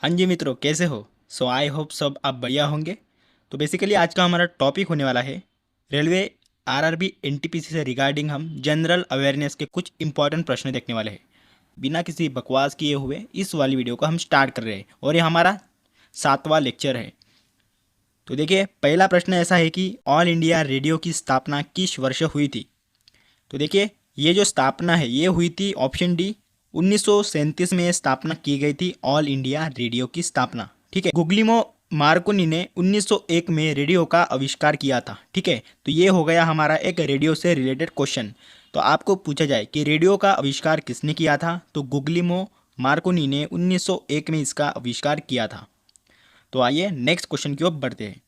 हाँ जी मित्रों, कैसे हो? आई होप सब आप बढ़िया होंगे। तो बेसिकली आज का हमारा टॉपिक होने वाला है रेलवे आरआरबी एनटीपीसी से रिगार्डिंग हम जनरल अवेयरनेस के कुछ इंपॉर्टेंट प्रश्न देखने वाले हैं। बिना किसी बकवास किए हुए इस वाली वीडियो को हम स्टार्ट कर रहे हैं और ये हमारा 7वां लेक्चर है। तो देखिए, पहला प्रश्न ऐसा है कि ऑल इंडिया रेडियो की स्थापना किस वर्ष हुई थी? तो देखिए, ये जो स्थापना है ये हुई थी ऑप्शन डी 1937 में स्थापना की गई थी ऑल इंडिया रेडियो की स्थापना। ठीक है। गुग्लिमो मार्कोनी ने 1901 में रेडियो का आविष्कार किया था। ठीक है, तो ये हो गया हमारा एक रेडियो से रिलेटेड क्वेश्चन। तो आपको पूछा जाए कि रेडियो का आविष्कार किसने किया था, तो गुग्लिमो मार्कोनी ने 1901 में इसका आविष्कार किया था। तो आइए नेक्स्ट क्वेश्चन की ओर बढ़ते हैं।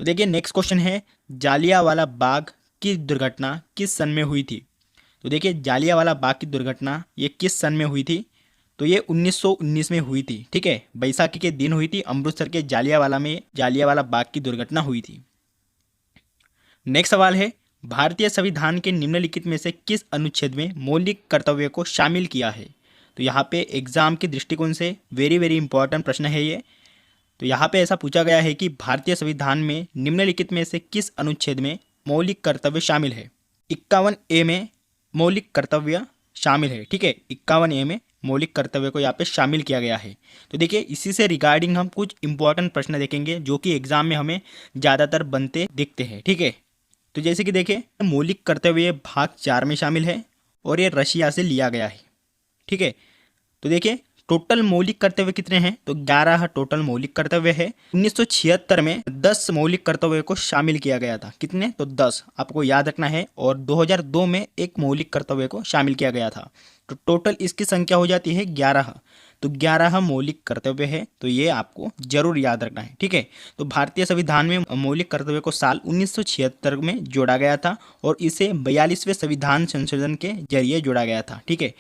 तो देखिए, नेक्स्ट क्वेश्चन है जालियांवाला बाग की दुर्घटना किस सन में हुई थी? तो देखिए, जालियांवाला बाग की दुर्घटना ये किस सन में हुई थी? तो ये 1919 में हुई थी। ठीक है, बैसाखी के दिन हुई थी। अमृतसर के जालियांवाला में जालियांवाला बाग की दुर्घटना हुई थी। नेक्स्ट सवाल है भारतीय संविधान के निम्नलिखित में से किस अनुच्छेद में मौलिक कर्तव्य को शामिल किया है? तो यहाँ पे एग्जाम के दृष्टिकोण से वेरी वेरी इंपॉर्टेंट प्रश्न है ये। तो यहाँ पे ऐसा पूछा गया है कि भारतीय संविधान में निम्नलिखित में से किस अनुच्छेद में मौलिक कर्तव्य शामिल है? 51A में मौलिक कर्तव्य शामिल है। ठीक है, 51A में मौलिक कर्तव्य को यहाँ पे शामिल किया गया है। तो देखिए, इसी से रिगार्डिंग हम कुछ इंपॉर्टेंट प्रश्न देखेंगे जो कि एग्जाम में हमें ज़्यादातर बनते दिखते हैं। ठीक है, तो जैसे कि देखिए, मौलिक कर्तव्य भाग 4 में शामिल है और ये रशिया से लिया गया है। ठीक है, तो देखिए टोटल मौलिक कर्तव्य कितने हैं? तो 11 टोटल मौलिक कर्तव्य है। 1976 में 10 मौलिक कर्तव्य को शामिल किया गया था। कितने? तो 10 आपको याद रखना है। और 2002 में एक मौलिक कर्तव्य को शामिल किया गया था। तो टोटल इसकी संख्या हो जाती है 11। तो 11 मौलिक कर्तव्य है, तो ये आपको जरूर याद रखना है। ठीक है, तो भारतीय संविधान में मौलिक कर्तव्य को साल 1976 में जोड़ा गया था और इसे 42वें संविधान संशोधन के जरिए जोड़ा गया था। ठीक है,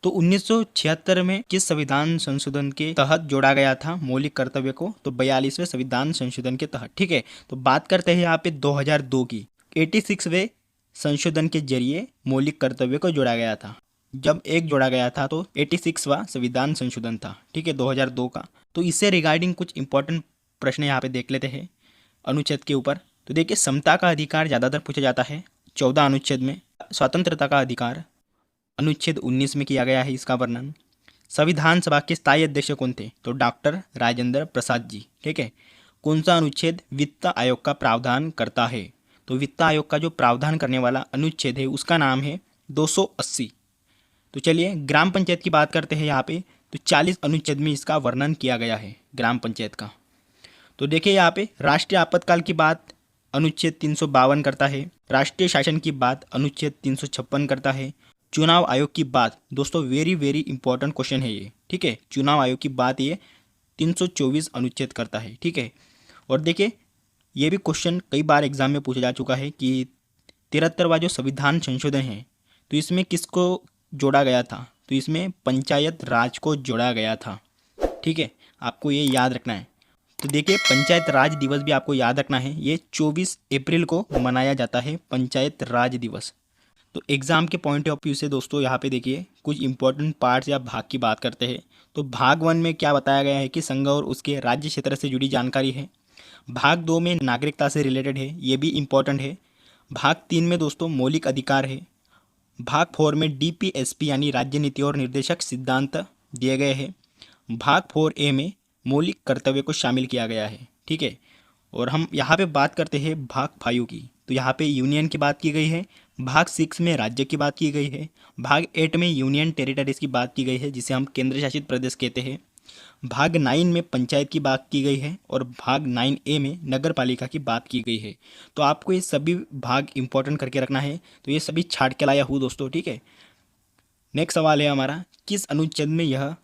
तो 1976 में किस संविधान संशोधन के तहत जोड़ा गया था मौलिक कर्तव्य को? तो 42वें संविधान संशोधन के तहत। ठीक है, तो बात करते हैं यहाँ पे 2002 की। 86वें संशोधन के जरिए मौलिक कर्तव्य को जोड़ा गया था। जब एक जोड़ा गया था तो 86वां संविधान संशोधन था। ठीक है, 2002 का। तो इससे रिगार्डिंग कुछ इंपॉर्टेंट प्रश्न यहाँ पे देख लेते हैं अनुच्छेद के ऊपर। तो देखिए, समता का अधिकार ज़्यादातर पूछा जाता है 14 अनुच्छेद में। स्वतंत्रता का अधिकार अनुच्छेद 19 में किया गया है इसका वर्णन। संविधान सभा के स्थायी अध्यक्ष कौन थे? तो डॉक्टर राजेंद्र प्रसाद जी। ठीक है, कौन सा अनुच्छेद वित्त आयोग का प्रावधान करता है? तो वित्त आयोग का जो प्रावधान करने वाला अनुच्छेद है उसका नाम है 280। तो चलिए ग्राम पंचायत की बात करते हैं यहाँ पे। तो 40 अनुच्छेद में इसका वर्णन किया गया है ग्राम पंचायत का। तो देखिए यहाँ पे राष्ट्रीय आपातकाल की बात अनुच्छेद 352 करता है। राष्ट्रीय शासन की बात अनुच्छेद 356 करता है। चुनाव आयोग की बात, दोस्तों वेरी वेरी इंपॉर्टेंट क्वेश्चन है ये। ठीक है, चुनाव आयोग की बात ये 324 अनुच्छेद करता है। ठीक है, और देखिए ये भी क्वेश्चन कई बार एग्जाम में पूछा जा चुका है कि 73वां जो संविधान संशोधन है तो इसमें किसको जोड़ा गया था? तो इसमें पंचायत राज को जोड़ा गया था। ठीक है, आपको ये याद रखना है। तो देखिए, पंचायत राज दिवस भी आपको याद रखना है। ये 24 अप्रैल को मनाया जाता है पंचायत राज दिवस। तो एग्ज़ाम के पॉइंट ऑफ व्यू से दोस्तों यहाँ पे देखिए कुछ इंपॉर्टेंट पार्ट्स या भाग की बात करते हैं। तो भाग 1 में क्या बताया गया है कि संघ और उसके राज्य क्षेत्र से जुड़ी जानकारी है। भाग 2 में नागरिकता से रिलेटेड है, ये भी इम्पोर्टेंट है। भाग 3 में दोस्तों मौलिक अधिकार है। भाग 4 में डीपीएसपी यानी राज्य नीति और निर्देशक सिद्धांत दिए गए हैं। भाग 4A में मौलिक कर्तव्य को शामिल किया गया है। ठीक है, और हम यहाँ पे बात करते हैं भाग 5 की। तो यहाँ पे यूनियन की बात की गई है। भाग 6 में राज्य की बात की गई है। भाग 8 में यूनियन टेरिटरीज की बात की गई है जिसे हम केंद्र शासित प्रदेश कहते हैं। भाग 9 में पंचायत की बात की गई है और भाग 9A में नगर पालिका की बात की गई है। तो आपको ये सभी भाग इंपॉर्टेंट करके रखना है। तो ये सभी छाट के लाया हूँ दोस्तों। ठीक है, नेक्स्ट सवाल है हमारा, किस अनुच्छेद में यह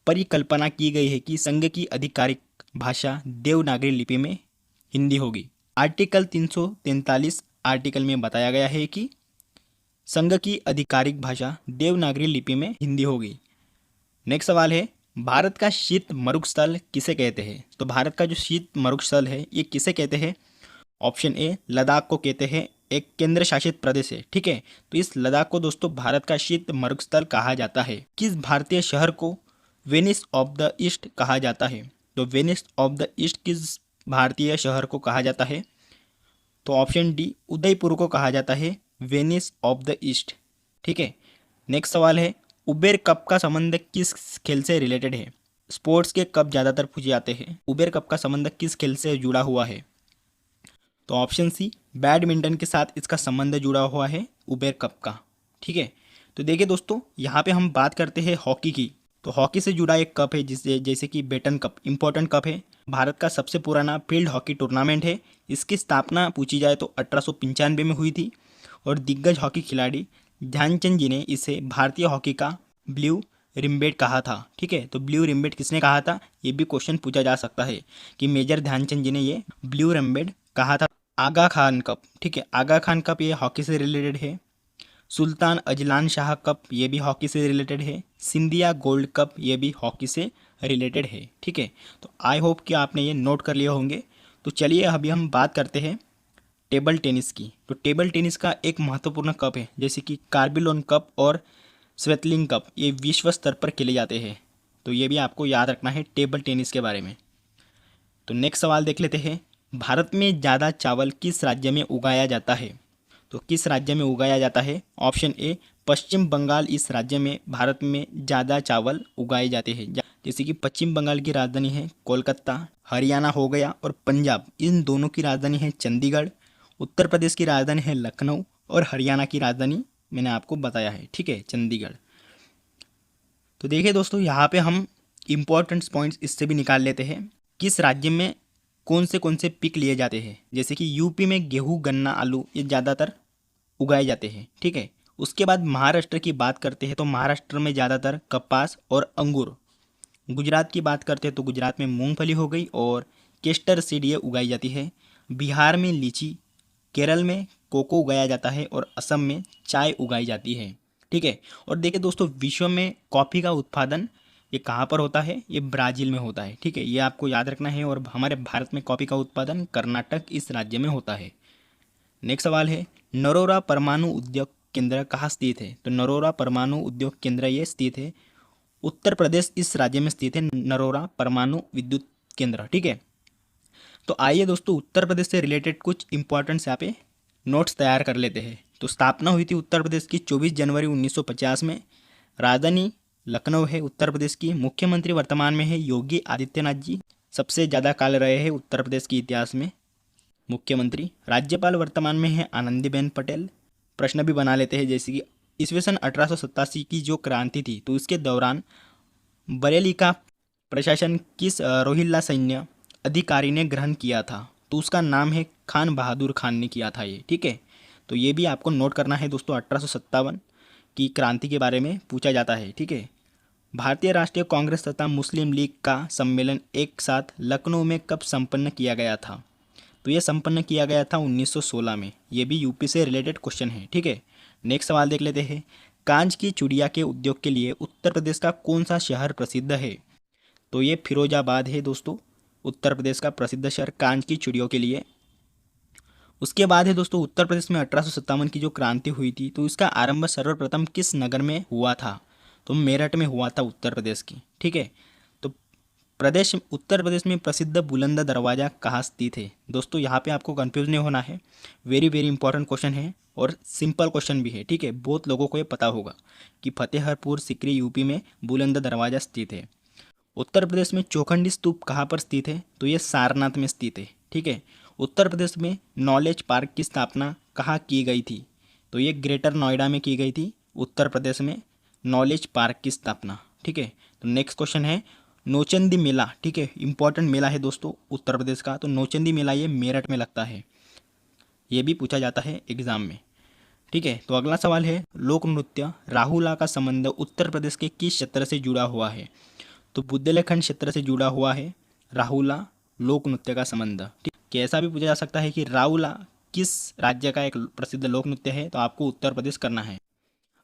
परिकल्पना की गई है कि संघ की आधिकारिक भाषा देवनागरी लिपि में हिंदी होगी? आर्टिकल 343 आर्टिकल में बताया गया है कि संघ की आधिकारिक भाषा देवनागरी लिपि में हिंदी होगी। नेक्स्ट सवाल है, भारत का शीत मरुस्थल किसे कहते हैं? तो भारत का जो शीत मरुस्थल है ये किसे कहते हैं? ऑप्शन ए लद्दाख को कहते हैं, एक केंद्र शासित प्रदेश है। ठीक है, तो इस लद्दाख को दोस्तों भारत का शीत मरुस्थल कहा जाता है। किस भारतीय शहर को वेनिस ऑफ द ईस्ट कहा जाता है? तो वेनिस ऑफ द ईस्ट किस भारतीय शहर को कहा जाता है? तो ऑप्शन डी, उदयपुर को कहा जाता है वेनिस ऑफ द ईस्ट। ठीक है। नेक्स्ट सवाल है, उबेर कप का संबंध किस खेल से रिलेटेड है? स्पोर्ट्स के कप ज़्यादातर पूछे जाते हैं, उबेर कप का संबंध किस खेल से जुड़ा हुआ है? तो ऑप्शन सी, बैडमिंटन के साथ इसका संबंध जुड़ा हुआ है उबेर कप का। ठीक है। तो देखिए दोस्तों, यहाँ पे हम बात करते हैं हॉकी की। तो हॉकी से जुड़ा एक कप है जिससे जैसे कि बेटन कप इम्पोर्टेंट कप है, भारत का सबसे पुराना फील्ड हॉकी टूर्नामेंट है। इसकी स्थापना पूछी जाए तो 1895 में हुई थी और दिग्गज हॉकी खिलाड़ी ध्यानचंद जी ने इसे भारतीय हॉकी का ब्लू रिम्बेट कहा था। ठीक है। तो ब्लू रिम्बेट किसने कहा था, ये भी क्वेश्चन पूछा जा सकता है कि मेजर ध्यानचंद जी ने ये ब्लू रिम्बेट कहा था। आगा खान कप, ठीक है, आगा खान कप ये हॉकी से रिलेटेड है। सुल्तान अजलान शाह कप ये भी हॉकी से रिलेटेड है। सिंधिया गोल्ड कप ये भी हॉकी से रिलेटेड है। ठीक है। तो आई होप कि आपने ये नोट कर लिए होंगे। तो चलिए अभी हम बात करते हैं टेबल टेनिस की। तो टेबल टेनिस का एक महत्वपूर्ण कप है जैसे कि कार्बिलोन कप और स्वेतलिंग कप, ये विश्व स्तर पर खेले जाते हैं। तो ये भी आपको याद रखना है टेबल टेनिस के बारे में। तो नेक्स्ट सवाल देख लेते हैं, भारत में ज़्यादा चावल किस राज्य में उगाया जाता है? तो किस राज्य में उगाया जाता है? ऑप्शन ए, पश्चिम बंगाल इस राज्य में भारत में ज़्यादा चावल उगाए जाते हैं। जैसे कि पश्चिम बंगाल की राजधानी है कोलकाता, हरियाणा हो गया, और पंजाब, इन दोनों की राजधानी है चंडीगढ़। उत्तर प्रदेश की राजधानी है लखनऊ और हरियाणा की राजधानी मैंने आपको बताया है, ठीक है, चंडीगढ़। तो देखिए दोस्तों, यहाँ पे हम इम्पोर्टेंट पॉइंट्स इससे भी निकाल लेते हैं। किस राज्य में कौन से पिक लिए जाते हैं? जैसे कि यूपी में गेहूँ, गन्ना, आलू ये ज़्यादातर उगाए जाते हैं। ठीक है। उसके बाद महाराष्ट्र की बात करते हैं तो महाराष्ट्र में ज़्यादातर कपास और अंगूर। गुजरात की बात करते हैं तो गुजरात में मूंगफली हो गई और केस्टर सीड ये उगाई जाती है। बिहार में लीची, केरल में कोको उगाया जाता है और असम में चाय उगाई जाती है। ठीक है। और देखिए दोस्तों, विश्व में कॉफ़ी का उत्पादन ये कहाँ पर होता है? ये ब्राज़ील में होता है। ठीक है, ये आपको याद रखना है। और हमारे भारत में कॉफ़ी का उत्पादन कर्नाटक इस राज्य में होता है। नेक्स्ट सवाल है, नरोरा परमाणु उद्योग केंद्र कहाँ स्थित है? तो नरोरा परमाणु उद्योग केंद्र ये स्थित है उत्तर प्रदेश इस राज्य में स्थित है नरोरा परमाणु विद्युत केंद्र। ठीक है। तो आइए दोस्तों, उत्तर प्रदेश से रिलेटेड कुछ इंपॉर्टेंट्स यहाँ पे नोट्स तैयार कर लेते हैं। तो स्थापना हुई थी उत्तर प्रदेश की 24 जनवरी 1950 में। राजधानी लखनऊ है उत्तर प्रदेश की। मुख्यमंत्री वर्तमान में है योगी आदित्यनाथ जी, सबसे ज़्यादा काल रहे हैं उत्तर प्रदेश के इतिहास में मुख्यमंत्री। राज्यपाल वर्तमान में है आनंदीबेन पटेल। प्रश्न भी बना लेते हैं जैसे कि ईस्वीसन 1887 की जो क्रांति थी तो इसके दौरान बरेली का प्रशासन किस रोहिल्ला सैन्य अधिकारी ने ग्रहण किया था? तो उसका नाम है खान बहादुर खान ने किया था ये। ठीक है। तो ये भी आपको नोट करना है दोस्तों, 1857 की क्रांति के बारे में पूछा जाता है। ठीक है। भारतीय राष्ट्रीय कांग्रेस तथा मुस्लिम लीग का सम्मेलन एक साथ लखनऊ में कब संपन्न किया गया था? तो ये संपन्न किया गया था 1916 में। ये भी यूपी से रिलेटेड क्वेश्चन है। ठीक है। नेक्स्ट सवाल देख लेते हैं, कांच की चूड़िया के उद्योग के लिए उत्तर प्रदेश का कौन सा शहर प्रसिद्ध है? तो ये फिरोजाबाद है दोस्तों, उत्तर प्रदेश का प्रसिद्ध शहर कांच की चूड़ियों के लिए। उसके बाद है दोस्तों, उत्तर प्रदेश में 1857 की जो क्रांति हुई थी तो इसका आरंभ सर्वप्रथम किस नगर में हुआ था? तो मेरठ में हुआ था उत्तर प्रदेश की। ठीक है। तो उत्तर प्रदेश में प्रसिद्ध बुलंद दरवाज़ा कहाँ स्थित है? दोस्तों यहाँ पे आपको कंफ्यूज नहीं होना है, वेरी वेरी इंपॉर्टेंट क्वेश्चन है और सिंपल क्वेश्चन भी है। ठीक है, बहुत लोगों को ये पता होगा कि फतेहरपुर सिकरी यूपी में बुलंद दरवाज़ा स्थित है। उत्तर प्रदेश में चौखंडी स्तूप कहाँ पर स्थित है? तो ये सारनाथ में स्थित है। ठीक है। उत्तर प्रदेश में नॉलेज पार्क की स्थापना कहाँ की गई थी? तो ये ग्रेटर नोएडा में की गई थी उत्तर प्रदेश में नॉलेज पार्क की स्थापना। ठीक है। तो नेक्स्ट क्वेश्चन है नौचंदी मेला। ठीक है, इंपॉर्टेंट मेला है दोस्तों उत्तर प्रदेश का। तो नौचंदी मेला ये मेरठ में लगता है, ये भी पूछा जाता है एग्जाम में। ठीक है। तो अगला सवाल है, लोक नृत्य राहुला का संबंध उत्तर प्रदेश के किस क्षेत्र से जुड़ा हुआ है? तो बुंदेलखंड क्षेत्र से जुड़ा हुआ है राहुला लोक नृत्य का संबंध। ठीक है। ऐसा भी पूछा जा सकता है कि राहुला किस राज्य का एक प्रसिद्ध लोक नृत्य है? तो आपको उत्तर प्रदेश करना है।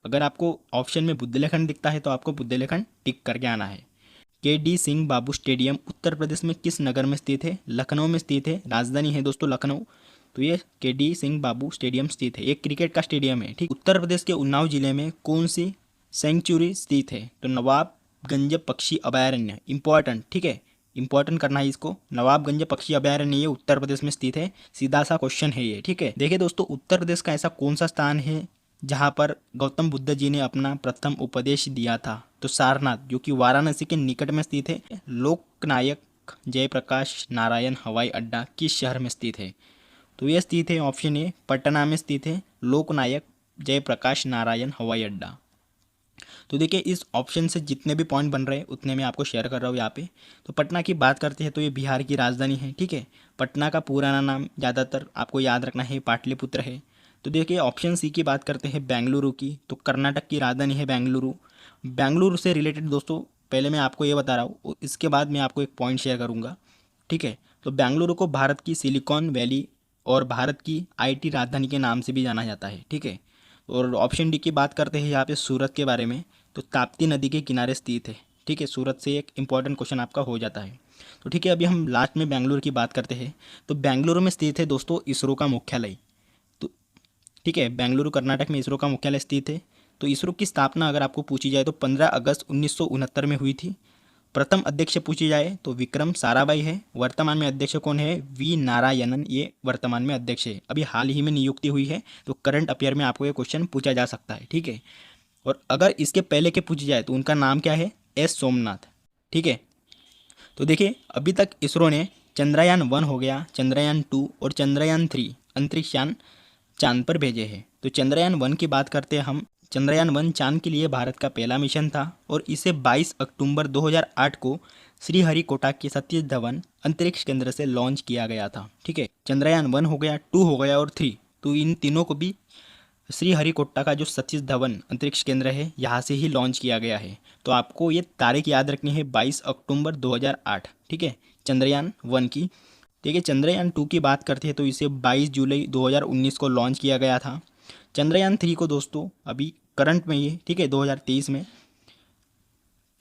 अगर आपको ऑप्शन में बुंदेलखंड दिखता है तो आपको बुंदेलखंड टिक करके आना है। के.डी. सिंह बाबू स्टेडियम उत्तर प्रदेश में किस नगर में स्थित है? लखनऊ में स्थित है, राजधानी है दोस्तों लखनऊ। तो ये के.डी. सिंह बाबू स्टेडियम स्थित है, एक क्रिकेट का स्टेडियम है। ठीक। उत्तर प्रदेश के उन्नाव जिले में कौन सी सेंचुरी स्थित है? तो नवाब नवाबगंज पक्षी अभयारण्य, इंपॉर्टेंट, ठीक है, इंपॉर्टेंट करना है इसको। नवाबगंज पक्षी अभयारण्य ये उत्तर प्रदेश में स्थित है, सीधा सा क्वेश्चन है ये, ठीक है। देखिए दोस्तों, उत्तर प्रदेश का ऐसा कौन सा स्थान है जहाँ पर गौतम बुद्ध जी ने अपना प्रथम उपदेश दिया था? तो सारनाथ, जो कि वाराणसी के निकट में स्थित है। लोकनायक जयप्रकाश नारायण हवाई अड्डा किस शहर में स्थित है? तो ये स्थित है, ऑप्शन ए, पटना में स्थित है लोकनायक जयप्रकाश नारायण हवाई अड्डा। तो देखिए, इस ऑप्शन से जितने भी पॉइंट बन रहे हैं उतने मैं आपको शेयर कर रहा हूँ यहाँ पे। तो पटना की बात करते हैं तो ये बिहार की राजधानी है, ठीक है। पटना का पुराना नाम ज़्यादातर आपको याद रखना है, पाटलिपुत्र है। तो देखिए, ऑप्शन सी की बात करते हैं बेंगलुरु की, तो कर्नाटक की राजधानी है बेंगलुरु। बेंगलुरु से रिलेटेड दोस्तों पहले मैं आपको ये बता रहा हूँ, इसके बाद मैं आपको एक पॉइंट शेयर करूँगा, ठीक है। तो बेंगलुरु को भारत की सिलिकॉन वैली और भारत की आईटी राजधानी के नाम से भी जाना जाता है, ठीक है। और ऑप्शन डी की बात करते हैं यहाँ पे सूरत के बारे में, तो ताप्ती नदी के किनारे स्थित है, ठीक है। सूरत से एक इंपॉर्टेंट क्वेश्चन आपका हो जाता है। तो ठीक है, अभी हम लास्ट में बेंगलुरु की बात करते हैं। तो बेंगलुरु में स्थित है दोस्तों इसरो का मुख्यालय, तो ठीक है, बेंगलुरु कर्नाटक में इसरो का मुख्यालय स्थित है। तो इसरो की स्थापना अगर आपको पूछी जाए तो 15 अगस्त 1969 में हुई थी। प्रथम अध्यक्ष पूछी जाए तो विक्रम साराभाई है। वर्तमान में अध्यक्ष कौन है? वी नारायणन, ये वर्तमान में अध्यक्ष है। अभी हाल ही में नियुक्ति हुई है, तो करंट अफेयर में आपको ये क्वेश्चन पूछा जा सकता है, ठीक है। और अगर इसके पहले के पूछी जाए तो उनका नाम क्या है? एस सोमनाथ, ठीक है। तो देखिए, अभी तक इसरो ने चंद्रयान 1 हो गया, चंद्रयान 2 और चंद्रयान 3 अंतरिक्षयान चांद पर भेजे हैं। तो चंद्रयान 1 की बात करते हैं हम। चंद्रयान 1 चांद के लिए भारत का पहला मिशन था और इसे 22 अक्टूबर 2008 को श्रीहरिकोटा के सतीश धवन अंतरिक्ष केंद्र से लॉन्च किया गया था, ठीक है। चंद्रयान 1 हो गया, 2 हो गया और 3, तो इन तीनों को भी श्रीहरिकोटा का जो सतीश धवन अंतरिक्ष केंद्र है यहाँ से ही लॉन्च किया गया है। तो आपको ये तारीख याद रखनी है, 22 अक्टूबर 2008, ठीक है, चंद्रयान 1 की। देखिए, चंद्रयान 2 की बात करते हैं तो इसे 22 जुलाई 2019 को लॉन्च किया गया था। चंद्रयान 3 को दोस्तों अभी करंट में ये, ठीक है, 2023 में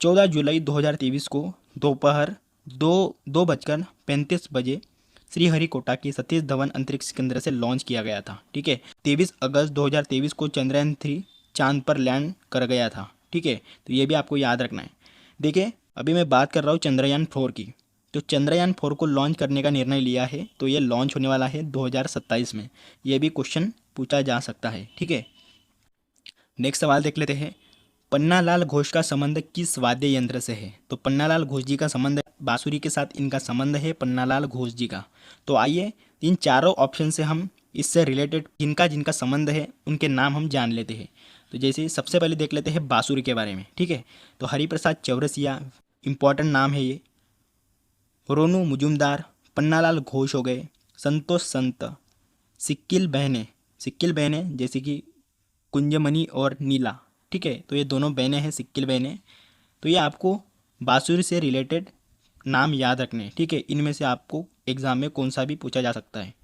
14 जुलाई 2023 को दोपहर 2:35 बजे श्रीहरिकोटा के सतीश धवन अंतरिक्ष केंद्र से लॉन्च किया गया था, ठीक है। 23 अगस्त 2023 को चंद्रयान 3 चांद पर लैंड कर गया था, ठीक है। तो ये भी आपको याद रखना है। देखिए, अभी मैं बात कर रहा हूँ चंद्रयान 4 की। तो चंद्रयान 4 को लॉन्च करने का निर्णय लिया है, तो ये लॉन्च होने वाला है 2027 में। ये भी क्वेश्चन पूछा जा सकता है, ठीक है। नेक्स्ट सवाल देख लेते हैं। पन्नालाल घोष का संबंध किस वाद्य यंत्र से है? तो पन्नालाल घोष जी का संबंध बांसुरी के साथ इनका संबंध है, पन्नालाल घोष जी का। तो आइए इन चारों ऑप्शन से हम इससे रिलेटेड जिनका जिनका संबंध है उनके नाम हम जान लेते हैं। तो जैसे सबसे पहले देख लेते हैं बांसुरी के बारे में, ठीक है। तो हरिप्रसाद चौरसिया इंपॉर्टेंट नाम है ये। रोनू मुजुमदार, पन्नालाल घोष हो गए, संतोष संत, सिक्किल बहनें जैसे कि कुंजमणि और नीला, ठीक है। तो ये दोनों बहनें हैं, सिक्किल बहनें। तो ये आपको बांसुरी से रिलेटेड नाम याद रखने हैं, ठीक है। इनमें से आपको एग्जाम में कौन सा भी पूछा जा सकता है।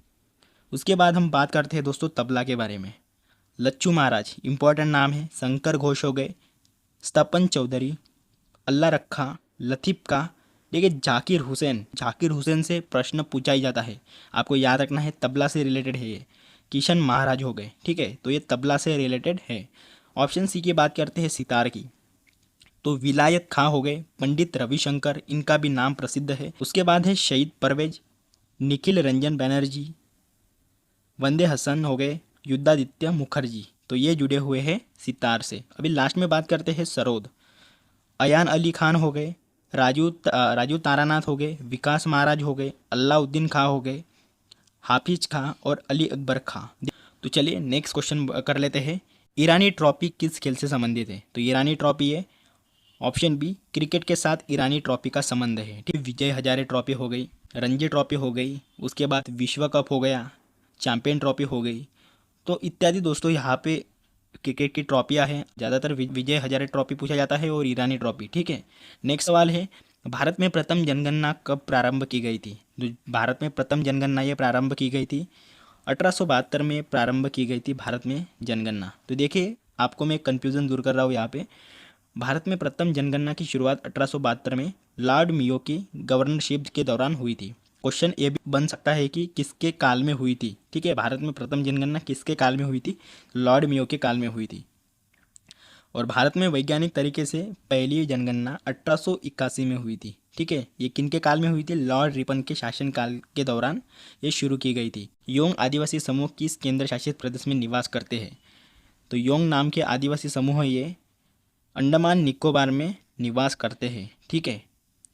उसके बाद हम बात करते हैं दोस्तों तबला के बारे में। लच्छू महाराज इंपॉर्टेंट नाम है, शंकर घोष हो गए, स्तपन चौधरी, अल्लाह रखा, लतीफ़ का। देखिए, झाकिर हुसैन से प्रश्न पूछा ही जाता है, आपको याद रखना है, तबला से रिलेटेड है ये। किशन महाराज हो गए, ठीक है। तो ये तबला से रिलेटेड है। ऑप्शन सी की बात करते हैं सितार की। तो विलायत खां हो गए, पंडित रविशंकर, इनका भी नाम प्रसिद्ध है। उसके बाद है शहीद परवेज, निखिल रंजन बैनर्जी, वंदे हसन हो गए, युद्धादित्य मुखर्जी। तो ये जुड़े हुए हैं सितार से। अभी लास्ट में बात करते हैं सरोद। अयान अली खान हो गए, राजू तारानाथ हो गए, विकास महाराज हो गए, अल्लाउद्दीन खां हो गए, हाफिज खां और अली अकबर खां। तो चलिए नेक्स्ट क्वेश्चन कर लेते हैं। ईरानी ट्रॉफी किस खेल से संबंधित है? तो ईरानी ट्रॉफी है ऑप्शन बी, क्रिकेट के साथ ईरानी ट्रॉफी का संबंध है, ठीक। विजय हजारे ट्रॉफी हो गई, रणजी ट्रॉफी हो गई, उसके बाद विश्व कप हो गया, चैंपियन ट्रॉफी हो गई, तो इत्यादि दोस्तों यहाँ पे क्रिकेट की ट्रॉफियाँ हैं। ज़्यादातर विजय हजारे ट्रॉफी पूछा जाता है और ईरानी ट्रॉफी, ठीक है। नेक्स्ट सवाल है, भारत में प्रथम जनगणना कब प्रारंभ की गई थी? तो भारत में प्रथम जनगणना ये प्रारंभ की गई थी 1872 में प्रारंभ की गई थी भारत में जनगणना। तो देखिए, आपको मैं कन्फ्यूज़न दूर कर रहा हूँ यहाँ पे। भारत में प्रथम जनगणना की शुरुआत 1872 में लॉर्ड मियो की गवर्नरशिप के दौरान हुई थी। क्वेश्चन ये भी बन सकता है कि किसके काल में हुई थी, ठीक है। भारत में प्रथम जनगणना किसके काल में हुई थी? लॉर्ड मियो के काल में हुई थी। और भारत में वैज्ञानिक तरीके से पहली जनगणना 1881 में हुई थी। ठीक है, ये किनके काल में हुई थी? लॉर्ड रिपन के शासनकाल के दौरान ये शुरू की गई थी। योंग आदिवासी समूह किस केंद्र शासित प्रदेश में निवास करते हैं? तो योंग नाम के आदिवासी समूह ये अंडमान निकोबार में निवास करते हैं। ठीक है,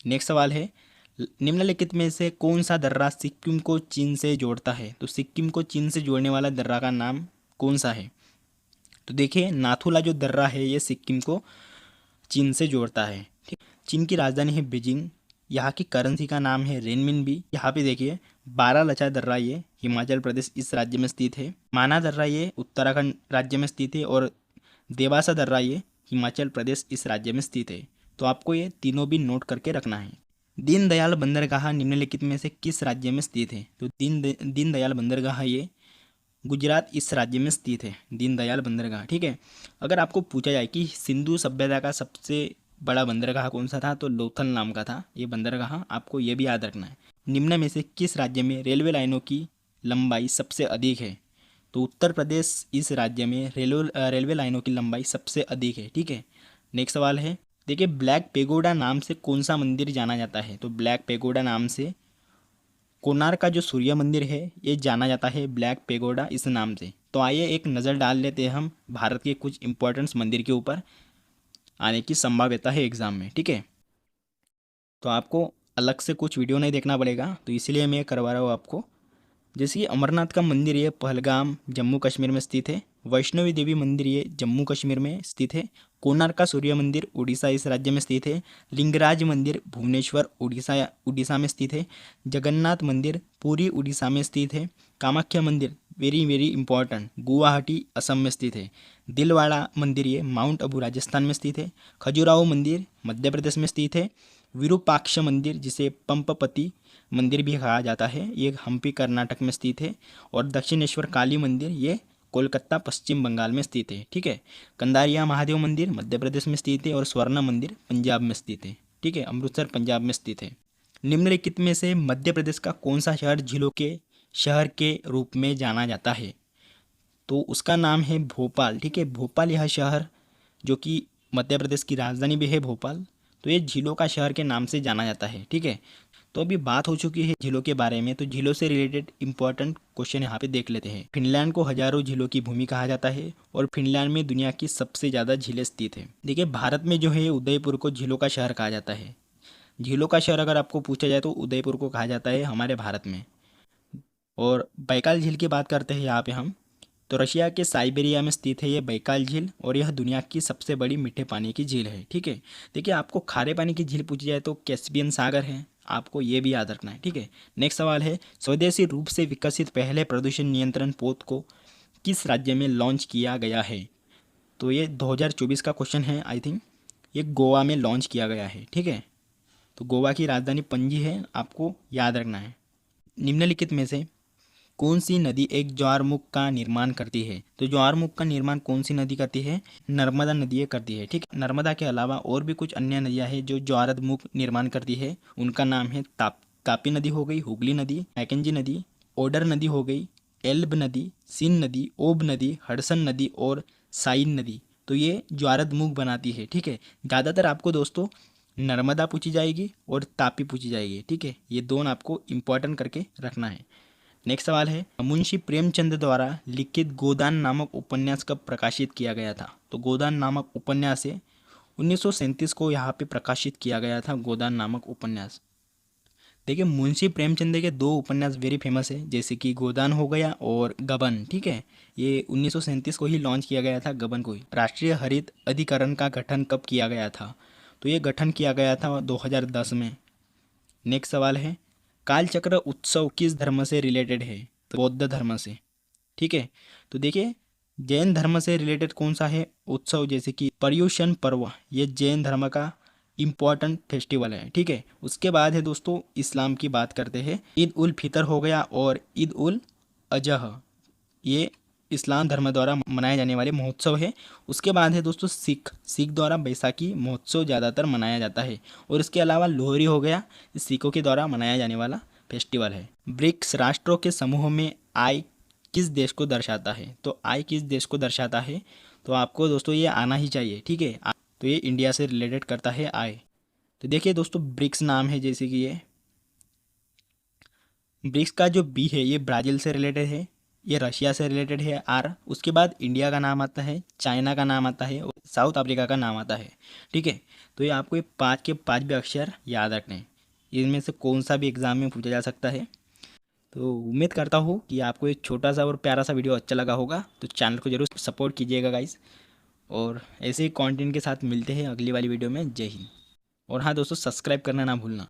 नेक्स्ट सवाल है, निम्नलिखित में से कौन सा दर्रा सिक्किम को चीन से जोड़ता है? तो सिक्किम को चीन से जोड़ने वाला दर्रा का नाम कौन सा है? तो देखिए, नाथुला जो दर्रा है ये सिक्किम को चीन से जोड़ता है। ठीक, चीन की राजधानी है बीजिंग। यहाँ की करेंसी का नाम है रेनमिनबी। यहाँ पे देखिए, बारालाचा दर्रा ये हिमाचल प्रदेश इस राज्य में स्थित है। माना दर्रा ये उत्तराखंड राज्य में स्थित है और देवासा दर्रा ये हिमाचल प्रदेश इस राज्य में स्थित है। तो आपको ये तीनों भी नोट करके रखना है। दीनदयाल बंदरगाह निम्नलिखित में से किस राज्य में स्थित है? तो दीनदयाल बंदरगाह ये गुजरात इस राज्य में स्थित है, दीनदयाल बंदरगाह। ठीक है, अगर आपको पूछा जाए कि सिंधु सभ्यता का सबसे बड़ा बंदरगाह कौन सा था, तो लोथल नाम का था ये बंदरगाह। आपको ये भी याद रखना है। निम्न में से किस राज्य में रेलवे लाइनों की लंबाई सबसे अधिक है? तो उत्तर प्रदेश इस राज्य में रेलवे लाइनों की लंबाई सबसे अधिक है। ठीक है, नेक्स्ट सवाल है, देखिए, ब्लैक पेगोडा नाम से कौन सा मंदिर जाना जाता है? तो ब्लैक पेगोडा नाम से कोणार्क का जो सूर्य मंदिर है ये जाना जाता है ब्लैक पेगोडा इस नाम से। तो आइए एक नज़र डाल लेते हैं हम भारत के कुछ इंपॉर्टेंट मंदिर के ऊपर आने की संभाव्यता है एग्ज़ाम में। ठीक है, तो आपको अलग से कुछ वीडियो नहीं देखना पड़ेगा, तो इसलिए मैं करवा रहा हूँ आपको। जैसे कि अमरनाथ का मंदिर ये पहलगाम जम्मू कश्मीर में स्थित है। वैष्णवी देवी मंदिर ये जम्मू कश्मीर में स्थित है। कोणार्क का सूर्य मंदिर उड़ीसा इस राज्य में स्थित है। लिंगराज मंदिर भुवनेश्वर उड़ीसा में स्थित है। जगन्नाथ मंदिर पुरी उड़ीसा में स्थित है। कामाख्या मंदिर very very important Guwahati Assam में स्थित है। दिलवाड़ा मंदिर ये माउंट आबू राजस्थान में स्थित है। खजुराहो मंदिर मध्य प्रदेश में स्थित है। विरूपाक्ष मंदिर जिसे पंपपति मंदिर भी कहा जाता है ये हम्पी कर्नाटक में स्थित है। और दक्षिणेश्वर काली मंदिर ये कोलकाता पश्चिम बंगाल में स्थित है। ठीक है, कंदारिया महादेव मंदिर मध्य प्रदेश में स्थित है और स्वर्ण मंदिर पंजाब में स्थित है। ठीक है, अमृतसर पंजाब में स्थित है। निम्नलिखित में से मध्य प्रदेश का कौन सा शहर झीलों के शहर के रूप में जाना जाता है? तो उसका नाम है भोपाल। ठीक है, भोपाल यह शहर जो कि मध्य प्रदेश की राजधानी भी है भोपाल, तो ये झीलों का शहर के नाम से जाना जाता है। ठीक है, तो अभी बात हो चुकी है झीलों के बारे में, तो झीलों से रिलेटेड इंपॉर्टेंट क्वेश्चन यहाँ पे देख लेते हैं। फिनलैंड को हजारों झीलों की भूमि कहा जाता है और फिनलैंड में दुनिया की सबसे ज़्यादा झीलें स्थित है। देखिए, भारत में जो है उदयपुर को झीलों का शहर कहा जाता है। झीलों का शहर अगर आपको पूछा जाए तो उदयपुर को कहा जाता है हमारे भारत में। और बैकाल झील की बात करते हैं यहाँ पे हम, तो रशिया के साइबेरिया में स्थित है ये बैकाल झील और यह दुनिया की सबसे बड़ी मीठे पानी की झील है। ठीक है, देखिए, आपको खारे पानी की झील पूछी जाए तो कैस्पियन सागर है, आपको ये भी याद रखना है। ठीक है, नेक्स्ट सवाल है, स्वदेशी रूप से विकसित पहले प्रदूषण नियंत्रण पोत को किस राज्य में लॉन्च किया गया है? तो ये 2024 का क्वेश्चन है आई थिंक। ये गोवा में लॉन्च किया गया है। ठीक है, तो गोवा की राजधानी पणजी है, आपको याद रखना है। निम्नलिखित में से कौन सी नदी एक ज्वारमुख का निर्माण करती है? तो ज्वारमुख का निर्माण कौन सी नदी करती है? नर्मदा नदी करती है। ठीक, नर्मदा के अलावा और भी कुछ अन्य नदियां हैं जो ज्वारमुख निर्माण करती है। उनका नाम है तापी नदी हो गई, हुगली नदी, मैकेंजी नदी, ओडर नदी हो गई, एल्ब नदी, सिन नदी, ओब नदी, हडसन नदी और साइन नदी। तो ये ज्वारमुख बनाती है। ठीक है, ज़्यादातर आपको दोस्तों नर्मदा पूछी जाएगी और तापी पूछी जाएगी। ठीक है, ये दोनों आपको इंपॉर्टेंट करके रखना है। नेक्स्ट सवाल है, मुंशी प्रेमचंद द्वारा लिखित गोदान नामक उपन्यास कब प्रकाशित किया गया था? तो गोदान नामक उपन्यास है 1937 को यहाँ पे प्रकाशित किया गया था गोदान नामक उपन्यास। देखिए, मुंशी प्रेमचंद के दो उपन्यास वेरी फेमस है, जैसे कि गोदान हो गया और गबन। ठीक है, ये 1937 को ही लॉन्च किया गया था गबन को ही। राष्ट्रीय हरित अधिकरण का गठन कब किया गया था? तो ये गठन किया गया था 2010 में। नेक्स्ट सवाल है, कालचक्र उत्सव किस धर्म से रिलेटेड है? तो बौद्ध धर्म से। ठीक है, तो देखिए, जैन धर्म से रिलेटेड कौन सा है उत्सव? जैसे कि पर्युषण पर्व, ये जैन धर्म का इम्पॉर्टेंट फेस्टिवल है। ठीक है, उसके बाद है दोस्तों इस्लाम की बात करते हैं। ईद उल फितर हो गया और ईद उल अजहा, ये इस्लाम धर्म द्वारा मनाए जाने वाले महोत्सव है। उसके बाद है दोस्तों सिख द्वारा बैसाखी महोत्सव ज़्यादातर मनाया जाता है। और इसके अलावा लोहरी हो गया, सिखों के द्वारा मनाया जाने वाला फेस्टिवल है। ब्रिक्स राष्ट्रों के समूह में आई किस देश को दर्शाता है? तो आई किस देश को दर्शाता है? तो आपको दोस्तों ये आना ही चाहिए, ठीक है। तो ये इंडिया से रिलेटेड करता है आई। तो देखिए दोस्तों, ब्रिक्स नाम है, जैसे कि ये ब्रिक्स का जो बी है ये ब्राज़ील से रिलेटेड है, ये रशिया से रिलेटेड है आर, उसके बाद इंडिया का नाम आता है, चाइना का नाम आता है और साउथ अफ्रीका का नाम आता है, ठीक है। तो ये आपको ये 5 के 5 भी अक्षर याद रखने हैं, इनमें से कौन सा भी एग्ज़ाम में पूछा जा सकता है। तो उम्मीद करता हूँ कि आपको एक छोटा सा और प्यारा सा वीडियो अच्छा लगा होगा, तो चैनल को जरूर सपोर्ट कीजिएगा गाइस। और ऐसे ही कंटेंट के साथ मिलते हैं अगली वाली वीडियो में। जय हिंद। और हाँ दोस्तों, सब्सक्राइब करना ना भूलना।